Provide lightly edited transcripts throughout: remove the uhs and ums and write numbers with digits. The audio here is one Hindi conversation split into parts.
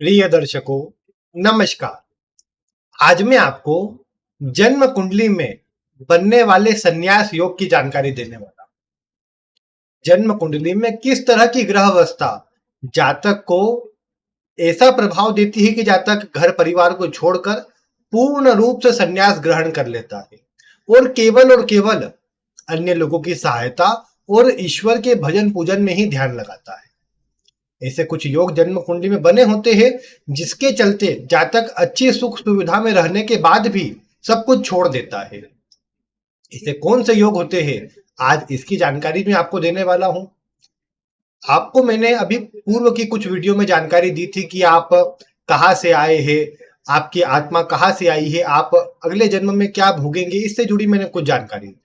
प्रिय दर्शकों, नमस्कार। आज मैं आपको जन्म कुंडली में बनने वाले संन्यास योग की जानकारी देने वाला हूं। जन्म कुंडली में किस तरह की ग्रह अवस्था जातक को ऐसा प्रभाव देती है कि जातक घर परिवार को छोड़कर पूर्ण रूप से संन्यास ग्रहण कर लेता है और केवल अन्य लोगों की सहायता और ईश्वर के भजन पूजन में ही ध्यान लगाता है। ऐसे कुछ योग जन्म कुंडली में बने होते हैं जिसके चलते जातक अच्छी सुख सुविधा में रहने के बाद भी सब कुछ छोड़ देता है। ऐसे कौन से योग होते हैं, आज इसकी जानकारी मैं आपको देने वाला हूं। आपको मैंने अभी पूर्व की कुछ वीडियो में जानकारी दी थी कि आप कहां से आए हैं, आपकी आत्मा कहां से आई है, आप अगले जन्म में क्या भोगेंगे, इससे जुड़ी मैंने कुछ जानकारी दी।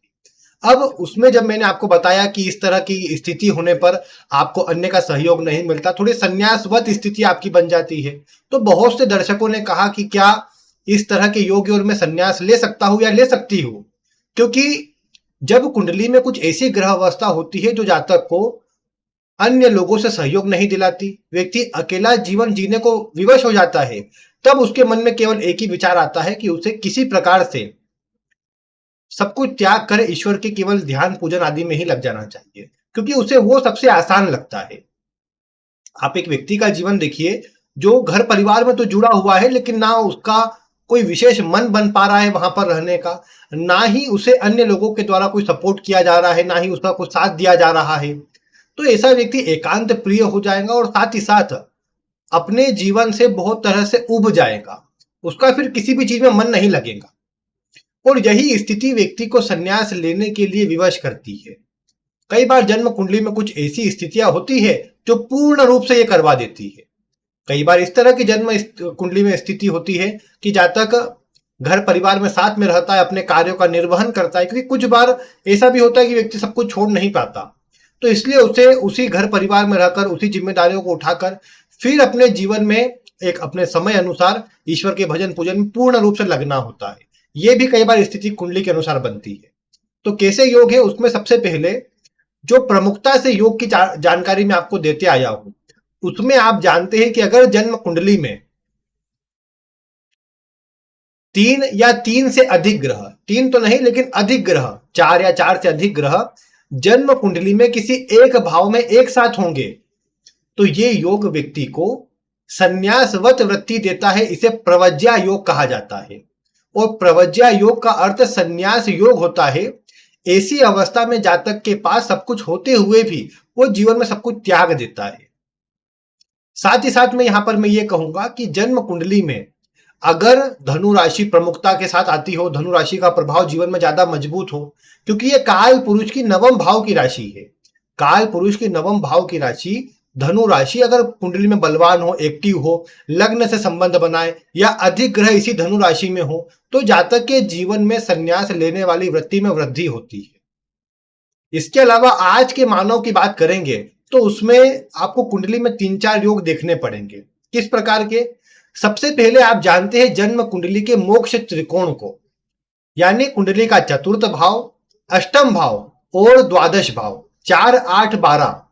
अब उसमें जब मैंने आपको बताया कि इस तरह की स्थिति होने पर आपको अन्य का सहयोग नहीं मिलता, थोड़ी संन्यासवत स्थिति आपकी बन जाती है, तो बहुत से दर्शकों ने कहा कि क्या इस तरह के योग और मैं संन्यास ले सकता हूं या ले सकती हूं। क्योंकि जब कुंडली में कुछ ऐसी ग्रह अवस्था होती है जो जातक को अन्य लोगों से सहयोग नहीं दिलाती, व्यक्ति अकेला जीवन जीने को विवश हो जाता है, तब उसके मन में केवल एक ही विचार आता है कि उसे किसी प्रकार से सब कुछ त्याग कर ईश्वर के केवल ध्यान पूजन आदि में ही लग जाना चाहिए, क्योंकि उसे वो सबसे आसान लगता है। आप एक व्यक्ति का जीवन देखिए जो घर परिवार में तो जुड़ा हुआ है, लेकिन ना उसका कोई विशेष मन बन पा रहा है वहां पर रहने का, ना ही उसे अन्य लोगों के द्वारा कोई सपोर्ट किया जा रहा है, ना ही उसका कुछ साथ दिया जा रहा है। तो ऐसा व्यक्ति एकांत प्रिय हो जाएगा और साथ ही साथ अपने जीवन से बहुत तरह से उब जाएगा, उसका फिर किसी भी चीज में मन नहीं लगेगा। और यही स्थिति व्यक्ति को संन्यास लेने के लिए विवश करती है। कई बार जन्म कुंडली में कुछ ऐसी स्थितियां होती है जो पूर्ण रूप से ये करवा देती है। कई बार इस तरह की जन्म कुंडली में स्थिति होती है कि जातक घर परिवार में साथ में रहता है, अपने कार्यों का निर्वहन करता है, क्योंकि कुछ बार ऐसा भी होता है कि व्यक्ति सब कुछ छोड़ नहीं पाता, तो इसलिए उसे उसी घर परिवार में रहकर उसी जिम्मेदारियों को उठाकर फिर अपने जीवन में एक अपने समय अनुसार ईश्वर के भजन पूजन में पूर्ण रूप से लगना होता है। ये भी कई बार स्थिति कुंडली के अनुसार बनती है। तो कैसे योग है, उसमें सबसे पहले जो प्रमुखता से योग की जानकारी मैं आपको देते आया हूं, उसमें आप जानते हैं कि अगर जन्म कुंडली में तीन या तीन से अधिक ग्रह, तीन तो नहीं लेकिन अधिक ग्रह, चार या चार से अधिक ग्रह जन्म कुंडली में किसी एक भाव में एक साथ होंगे, तो ये योग व्यक्ति को संन्यासवत वृत्ति देता है। इसे प्रवज्या योग कहा जाता है और प्रवज्या योग का अर्थ संन्यास योग होता है। ऐसी अवस्था में जातक के पास सब कुछ होते हुए भी वो जीवन में सब कुछ त्याग देता है। साथ ही साथ में यहां पर मैं ये कहूंगा कि जन्म कुंडली में अगर धनु राशि प्रमुखता के साथ आती हो, धनु राशि का प्रभाव जीवन में ज्यादा मजबूत हो, क्योंकि ये काल पुरुष की नवम भाव की राशि है। काल पुरुष की नवम भाव की राशि धनु राशि अगर कुंडली में बलवान हो, एक्टिव हो, लग्न से संबंध बनाए या अधिक ग्रह इसी धनु राशि में हो, तो जातक के जीवन में संन्यास लेने वाली वृत्ति में वृद्धि होती है। इसके अलावा आज के मानव की बात करेंगे तो उसमें आपको कुंडली में तीन चार योग देखने पड़ेंगे। किस प्रकार के? सबसे पहले आप जानते हैं जन्म कुंडली के मोक्ष त्रिकोण को, यानी कुंडली का चतुर्थ भाव, अष्टम भाव और द्वादश भाव, 4, 8, 12,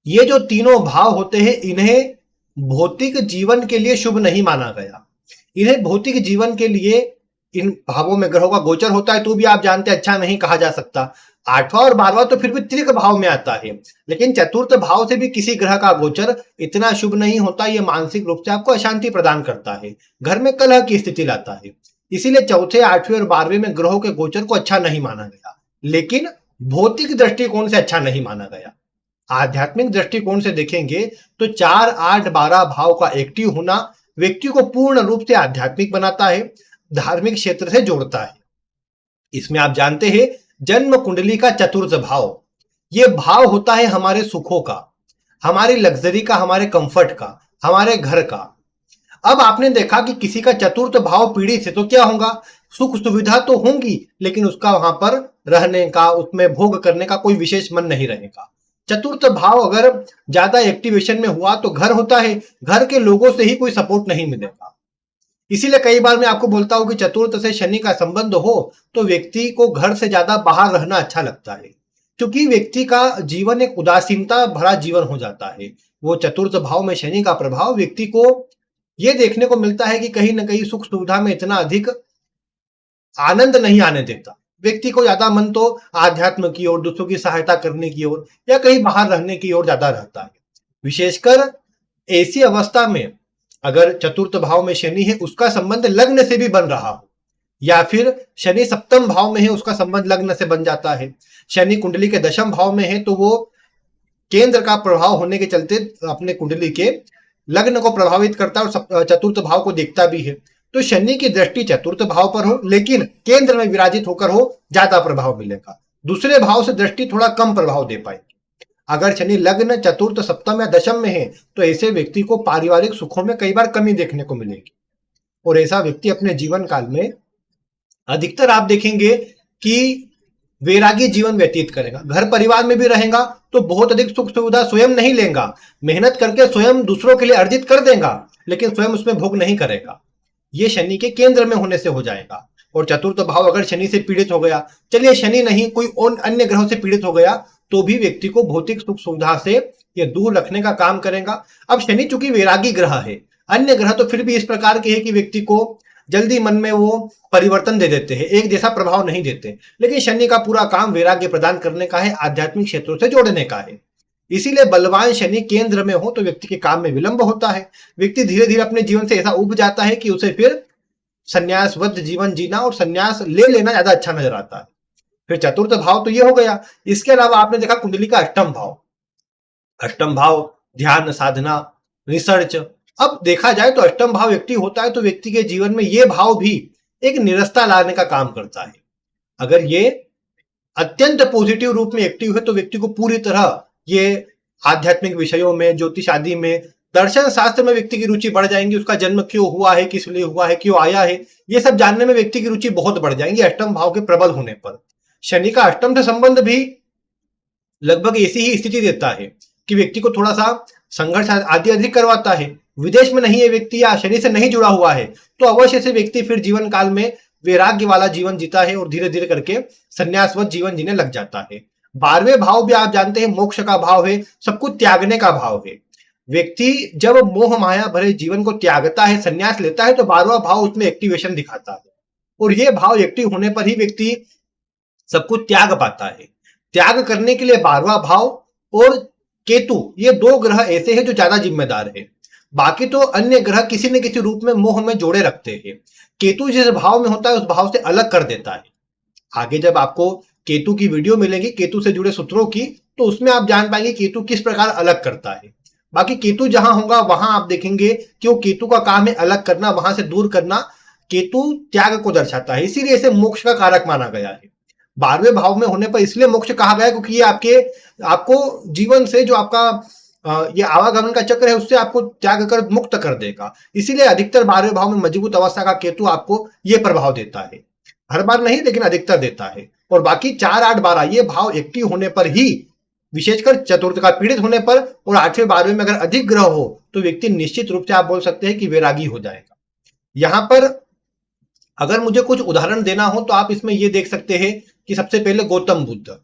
ये जो तीनों भाव होते हैं इन्हें भौतिक जीवन के लिए शुभ नहीं माना गया। इन्हें भौतिक जीवन के लिए इन भावों में ग्रहों का गोचर होता है तो भी आप जानते हैं अच्छा नहीं कहा जा सकता। आठवां और 12वां तो फिर भी त्रिक भाव में आता है, लेकिन चतुर्थ भाव से भी किसी ग्रह का गोचर इतना शुभ नहीं होता। यह मानसिक रूप से आपको अशांति प्रदान करता है, घर में कलह की स्थिति लाता है। इसीलिए चौथे, 8वें और 12वें में ग्रहों के गोचर को अच्छा नहीं माना गया, लेकिन भौतिक दृष्टिकोण से अच्छा नहीं माना गया। आध्यात्मिक दृष्टिकोण से देखेंगे तो 4, 8, 12 भाव का एक्टिव होना व्यक्ति को पूर्ण रूप से आध्यात्मिक बनाता है, धार्मिक क्षेत्र से जोड़ता है। इसमें आप जानते हैं जन्म कुंडली का चतुर्थ भाव, यह भाव होता है हमारे सुखों का, हमारी लग्जरी का, हमारे कंफर्ट का, हमारे घर का। अब आपने देखा कि किसी का चतुर्थ भाव पीड़ित है तो क्या होगा? सुख सुविधा तो होंगी, लेकिन उसका वहां पर रहने का, उसमें भोग करने का कोई विशेष मन नहीं रहेगा। चतुर्थ भाव अगर ज्यादा एक्टिवेशन में हुआ तो घर होता है, घर के लोगों से ही कोई सपोर्ट नहीं मिलेगा। इसीलिए कई बार मैं आपको बोलता हूं कि चतुर्थ से शनि का संबंध हो तो व्यक्ति को घर से ज्यादा बाहर रहना अच्छा लगता है, क्योंकि व्यक्ति का जीवन एक उदासीनता भरा जीवन हो जाता है। वो चतुर्थ भाव में शनि का प्रभाव व्यक्ति को ये देखने को मिलता है कि कहीं ना कहीं सुख सुविधा में इतना अधिक आनंद नहीं आने देता। व्यक्ति को ज्यादा मन तो आध्यात्म की ओर, दूसरों की सहायता करने की ओर या कहीं बाहर रहने की ओर ज्यादा रहता है। विशेषकर ऐसी अवस्था में अगर चतुर्थ भाव में शनि है, उसका संबंध लग्न से भी बन रहा हो, या फिर शनि सप्तम भाव में है, उसका संबंध लग्न से बन जाता है। शनि कुंडली के दशम भाव में है तो वो केंद्र का प्रभाव होने के चलते अपने कुंडली के लग्न को प्रभावित करता है और चतुर्थ भाव को देखता भी है। तो शनि की दृष्टि चतुर्थ भाव पर हो लेकिन केंद्र में विराजित होकर हो, ज्यादा प्रभाव मिलेगा। दूसरे भाव से दृष्टि थोड़ा कम प्रभाव दे पाएगी। अगर शनि लग्न चतुर्थ सप्तम या दशम में है तो ऐसे व्यक्ति को पारिवारिक सुखों में कई बार कमी देखने को मिलेगी और ऐसा व्यक्ति अपने जीवन काल में अधिकतर आप देखेंगे कि वैरागी जीवन व्यतीत करेगा। घर परिवार में भी रहेगा तो बहुत अधिक सुख सुविधा स्वयं नहीं लेगा, मेहनत करके स्वयं दूसरों के लिए अर्जित कर देगा लेकिन स्वयं उसमें भोग नहीं करेगा। ये शनि के केंद्र में होने से हो जाएगा। और चतुर्थ भाव अगर शनि से पीड़ित हो गया, चलिए शनि नहीं कोई और अन्य ग्रहों से पीड़ित हो गया, तो भी व्यक्ति को भौतिक सुख सुविधा से ये दूर रखने का काम करेगा। अब शनि चूंकि वैरागी ग्रह है, अन्य ग्रह तो फिर भी इस प्रकार के है कि व्यक्ति को जल्दी मन में वो परिवर्तन दे देते हैं, एक जैसा प्रभाव नहीं देते। लेकिन शनि का पूरा काम वैराग्य प्रदान करने का है, आध्यात्मिक क्षेत्रों से जोड़ने का है। इसीलिए बलवान शनि केंद्र में हो तो व्यक्ति के काम में विलंब होता है। व्यक्ति धीरे धीरे अपने जीवन से ऐसा उब जाता है कि उसे फिर संन्यासबद्ध जीवन जीना और संन्यास ले लेना ज्यादा अच्छा नजर आता है। फिर चतुर्थ भाव तो ये हो गया। इसके अलावा आपने देखा कुंडली का अष्टम भाव, अष्टम भाव ध्यान साधना रिसर्च। अब देखा जाए तो अष्टम भाव एक्टिव होता है तो व्यक्ति के जीवन में ये भाव भी एक निरस्ता लाने का काम करता है। अगर ये अत्यंत पॉजिटिव रूप में एक्टिव है तो व्यक्ति को पूरी तरह ये आध्यात्मिक विषयों में, ज्योतिष आदि में, दर्शन शास्त्र में व्यक्ति की रुचि बढ़ जाएंगी। उसका जन्म क्यों हुआ है, किस लिए हुआ है, क्यों आया है, ये सब जानने में व्यक्ति की रुचि बहुत बढ़ जाएंगी अष्टम भाव के प्रबल होने पर। शनि का अष्टम से संबंध भी लगभग ऐसी ही स्थिति देता है कि व्यक्ति को थोड़ा सा संघर्ष आदि अधिक करवाता है। विदेश में नहीं है व्यक्ति या शनि से नहीं जुड़ा हुआ है तो अवश्य से व्यक्ति फिर जीवन काल में वैराग्य वाला जीवन जीता है और धीरे धीरे करके संन्यासवत जीवन जीने लग जाता है। 12वें भाव भी आप जानते हैं मोक्ष का भाव है, सब कुछ त्यागने का भाव है। व्यक्ति जब मोह माया भरे जीवन को त्यागता है, संन्यास लेता है, तो 12वां भाव उसमें एक्टिवेशन दिखाता है और यह भाव एक्टिव होने पर ही व्यक्ति सब कुछ त्याग पाता है। त्याग करने के लिए 12वां भाव और केतु, ये दो ग्रह ऐसे हैं जो ज्यादा जिम्मेदार है। बाकी तो अन्य ग्रह किसी न किसी रूप में मोह में जोड़े रखते हैं। केतु जिस भाव में होता है उस भाव से अलग कर देता है। आगे जब आपको केतु की वीडियो मिलेगी केतु से जुड़े सूत्रों की, तो उसमें आप जान पाएंगे केतु किस प्रकार अलग करता है। बाकी केतु जहां होगा वहां आप देखेंगे कि वो केतु का काम है अलग करना, वहां से दूर करना। केतु त्याग को दर्शाता है, इसीलिए इसे मोक्ष का कारक माना गया है। 12वें भाव में होने पर इसलिए मोक्ष कहा गया क्योंकि ये आपको जीवन से जो आपका ये आवागमन का चक्र है उससे आपको त्याग कर मुक्त कर देगा। इसीलिए अधिकतर 12वें भाव में मजबूत अवस्था का केतु आपको ये प्रभाव देता है। हर बार नहीं लेकिन अधिकतर देता है। और बाकी 4, 8, 12 ये भाव एक्टिव होने पर ही, विशेषकर चतुर्थ का पीड़ित होने पर और 8वें 12वें में अगर अधिक ग्रह हो तो व्यक्ति निश्चित रूप से आप बोल सकते हैं कि वैरागी हो जाएगा। यहां पर अगर मुझे कुछ उदाहरण देना हो तो आप इसमें यह देख सकते हैं कि सबसे पहले गौतम बुद्ध,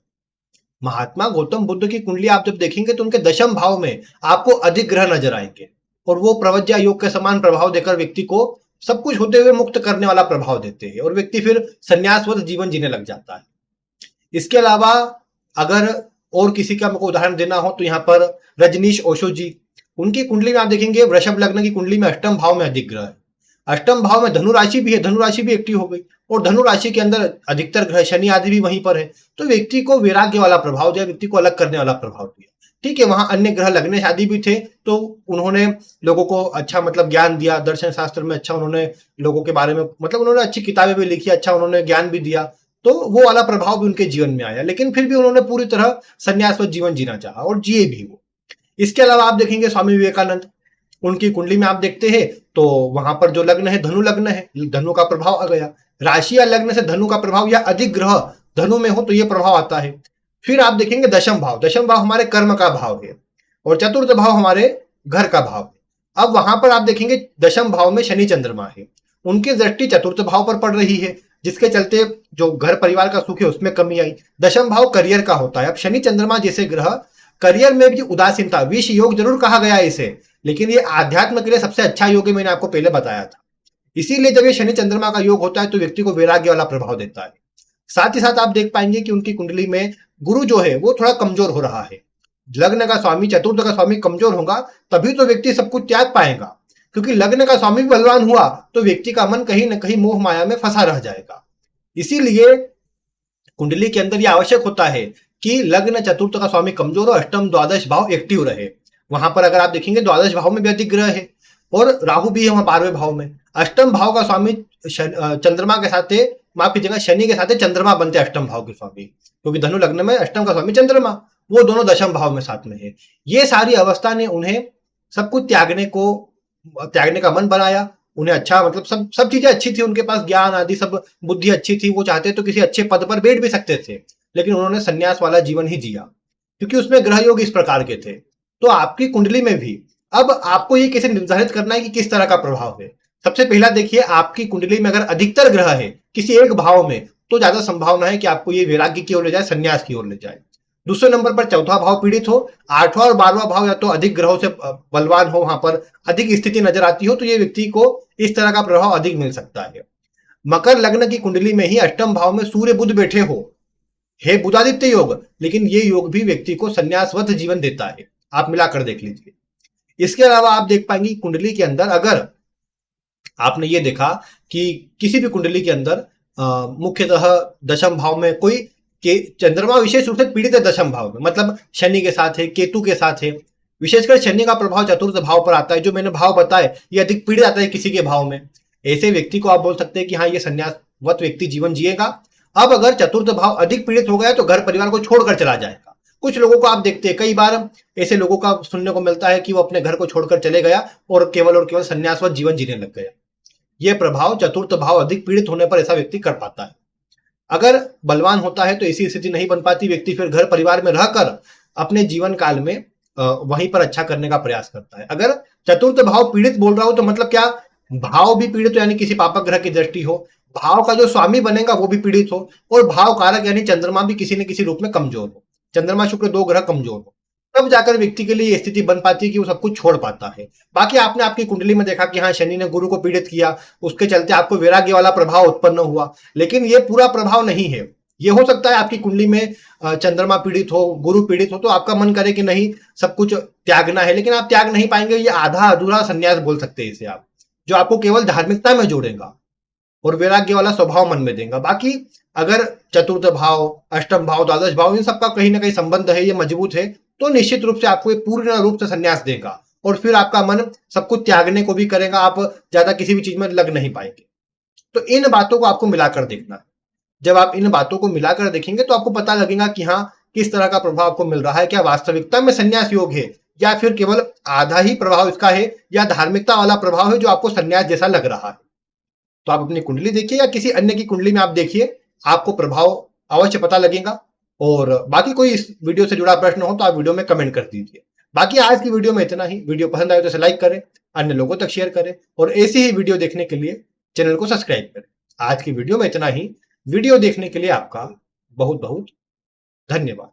महात्मा गौतम बुद्ध की कुंडली आप जब देखेंगे तो उनके दशम भाव में आपको अधिक ग्रह नजर आएंगे और वो प्रवज्या योग के समान प्रभाव देकर व्यक्ति को सब कुछ होते हुए मुक्त करने वाला प्रभाव देते हैं और व्यक्ति फिर संन्यासवत जीवन जीने लग जाता है। इसके अलावा अगर और किसी का मुझको उदाहरण देना हो तो यहाँ पर रजनीश ओशो जी, उनकी कुंडली में आप देखेंगे वृषभ लग्न की कुंडली में अष्टम भाव में अधिक ग्रह है। अष्टम भाव में धनु राशि भी है, धनु राशि भी एक्टिव हो गई और धनु राशि के अंदर अधिकतर ग्रह शनि आदि भी वहीं पर है। तो व्यक्ति को वैराग्य वाला प्रभाव दिया, व्यक्ति को अलग करने वाला प्रभाव दिया। ठीक है, वहां अन्य ग्रह लग्न आदि भी थे तो उन्होंने लोगों को अच्छा मतलब ज्ञान दिया, दर्शन शास्त्र में अच्छा उन्होंने लोगों के बारे में मतलब उन्होंने अच्छी किताबें भी लिखी, अच्छा उन्होंने ज्ञान भी दिया, तो वो वाला प्रभाव भी उनके जीवन में आया। लेकिन फिर भी उन्होंने पूरी तरह संन्यासवत जीवन जीना चाहा और जिए भी वो। इसके अलावा आप देखेंगे स्वामी विवेकानंद, उनकी कुंडली में आप देखते हैं तो वहां पर जो लग्न है धनु लग्न है, धनु का प्रभाव आ गया। राशि या लग्न से धनु का प्रभाव या अधिक ग्रह धनु में हो तो यह प्रभाव आता है। फिर आप देखेंगे दशम भाव, दशम भाव हमारे कर्म का भाव है और चतुर्थ भाव हमारे घर का भाव है। अब वहां पर आप देखेंगे दशम भाव में शनि चंद्रमा है, उनकी दृष्टि चतुर्थ भाव पर पड़ रही है। जिसके चलते जो घर परिवार का सुख है उसमें कमी आई। दशम भाव करियर का होता है। अब शनि चंद्रमा जैसे ग्रह करियर में भी उदासीनता, विष योग जरूर कहा गया है इसे, लेकिन ये आध्यात्म के लिए सबसे अच्छा योग है, मैंने आपको पहले बताया था। इसीलिए जब ये शनि चंद्रमा का योग होता है तो व्यक्ति को वैराग्य वाला प्रभाव देता है। साथ ही साथ आप देख पाएंगे कि उनकी कुंडली में गुरु जो है वो थोड़ा कमजोर हो रहा है। लग्न का स्वामी, चतुर्थ का स्वामी कमजोर होगा तभी तो व्यक्ति सब कुछ त्याग पाएगा, क्योंकि लग्न का स्वामी भी बलवान हुआ तो व्यक्ति का मन कहीं ना कहीं मोह माया में फंसा रह जाएगा। इसीलिए कुंडली के अंदर यह आवश्यक होता है कि लग्न चतुर्थ का स्वामी कमजोर हो, अष्टम द्वादश भाव एक्टिव रहे। वहां पर अगर आप देखेंगे द्वादश भाव में भी अधिक ग्रह है और राहु भी है वहां 12वें भाव में। अष्टम भाव का स्वामी चंद्रमा के साथ, माफ कीजिएगा, शनि के साथ चंद्रमा बनते हैं अष्टम भाव के स्वामी, क्योंकि धनु लग्न में अष्टम का स्वामी चंद्रमा, वो दोनों दशम भाव में साथ में है। ये सारी अवस्था ने उन्हें सब कुछ त्यागने का मन बनाया। उन्हें अच्छा, मतलब सब चीजें अच्छी थी उनके पास, ज्ञान आदि सब, बुद्धि अच्छी थी, वो चाहते तो किसी अच्छे पद पर बैठ भी सकते थे, लेकिन उन्होंने संन्यास वाला जीवन ही जिया क्योंकि उसमें ग्रह योग इस प्रकार के थे। तो आपकी कुंडली में भी अब आपको ये कैसे निर्धारित करना है कि किस तरह का प्रभाव है। सबसे पहला देखिए, आपकी कुंडली में अगर अधिकतर ग्रह है किसी एक भाव में तो ज्यादा संभावना है कि आपको ये वैराग्य की ओर ले जाए, संन्यास की ओर ले जाए। दूसरे नंबर पर चौथा भाव पीड़ित हो, आठवां और 12वां भाव या तो अधिक ग्रहों से बलवान हो, वहां पर अधिक स्थिति नजर आती हो, तो ये व्यक्ति को इस तरह का प्रभाव अधिक मिल सकता है। मकर लग्न की कुंडली में ही अष्टम भाव में सूर्य बुध बैठे हो, है बुधादित्य योग, लेकिन ये योग भी व्यक्ति को संन्यासवत जीवन देता है। आप मिलाकर देख लीजिए। इसके अलावा आप देख पाएंगे कुंडली के अंदर अगर आपने ये देखा कि किसी भी कुंडली के अंदर मुख्यतः दशम भाव में कोई के चंद्रमा विशेष रूप से पीड़ित है दशम भाव में, मतलब शनि के साथ है, केतु के साथ है। विशेषकर शनि का प्रभाव चतुर्थ भाव पर आता है, जो मैंने भाव बताए ये अधिक पीड़ित आता है किसी के भाव में। ऐसे व्यक्ति को आप बोल सकते हैं कि हाँ, ये संन्यासवत व्यक्ति जीवन जिएगा। अब अगर चतुर्थ भाव अधिक पीड़ित हो गया तो घर परिवार को छोड़कर चला जाएगा। कुछ लोगों को आप देखते हैं, कई बार ऐसे लोगों का सुनने को मिलता है कि वो अपने घर को छोड़कर चले गया और केवल संन्यासवत जीवन जीने लग गया। यह प्रभाव चतुर्थ भाव अधिक पीड़ित होने पर ऐसा व्यक्ति कर पाता है। अगर बलवान होता है तो ऐसी स्थिति नहीं बन पाती, व्यक्ति फिर घर परिवार में रहकर अपने जीवन काल में वहीं पर अच्छा करने का प्रयास करता है। अगर चतुर्थ भाव पीड़ित बोल रहा हूं तो मतलब क्या, भाव भी पीड़ित हो यानी किसी पापक ग्रह की दृष्टि हो, भाव का जो स्वामी बनेगा वो भी पीड़ित हो, और भाव कारक यानी चंद्रमा भी किसी न किसी रूप में कमजोर हो, चंद्रमा शुक्र दो ग्रह कमजोर हो, तब जाकर व्यक्ति के लिए ये स्थिति बन पाती है कि वो सब कुछ छोड़ पाता है। बाकी आपने आपकी कुंडली में देखा कि हाँ, शनि ने गुरु को पीड़ित किया, उसके चलते आपको वैराग्य वाला प्रभाव उत्पन्न हुआ, लेकिन ये पूरा प्रभाव नहीं है। ये हो सकता है आपकी कुंडली में चंद्रमा पीड़ित हो, गुरु पीड़ित हो, तो आपका मन करे कि नहीं सब कुछ त्यागना है, लेकिन आप त्याग नहीं पाएंगे। ये आधा अधूरा संन्यास बोल सकते हैं इसे आप, जो आपको केवल धार्मिकता में जोड़ेगा और वैराग्य वाला स्वभाव मन में देगा। बाकी अगर चतुर्थ भाव, अष्टम भाव, द्वादश भाव, इन सबका कहीं ना कहीं संबंध है, ये मजबूत है, तो निश्चित रूप से आपको पूर्ण रूप से संन्यास देगा और फिर आपका मन सब कुछ त्यागने को भी करेगा, आप ज्यादा किसी भी चीज में लग नहीं पाएंगे। तो इन बातों को आपको मिलाकर देखना है। जब आप इन बातों को मिलाकर देखेंगे तो आपको पता लगेगा कि हाँ, किस तरह का प्रभाव आपको मिल रहा है, क्या वास्तविकता में संन्यास योग है या फिर केवल आधा ही प्रभाव इसका है, या धार्मिकता वाला प्रभाव है जो आपको संन्यास जैसा लग रहा है। तो आप अपनी कुंडली देखिए या किसी अन्य की कुंडली में आप देखिए, आपको प्रभाव अवश्य पता लगेगा। और बाकी कोई इस वीडियो से जुड़ा प्रश्न हो तो आप वीडियो में कमेंट कर दीजिए। बाकी आज की वीडियो में इतना ही। वीडियो पसंद आए तो इसे लाइक करें, अन्य लोगों तक शेयर करें और ऐसी ही वीडियो देखने के लिए चैनल को सब्सक्राइब करें। आज की वीडियो में इतना ही। वीडियो देखने के लिए आपका बहुत बहुत धन्यवाद।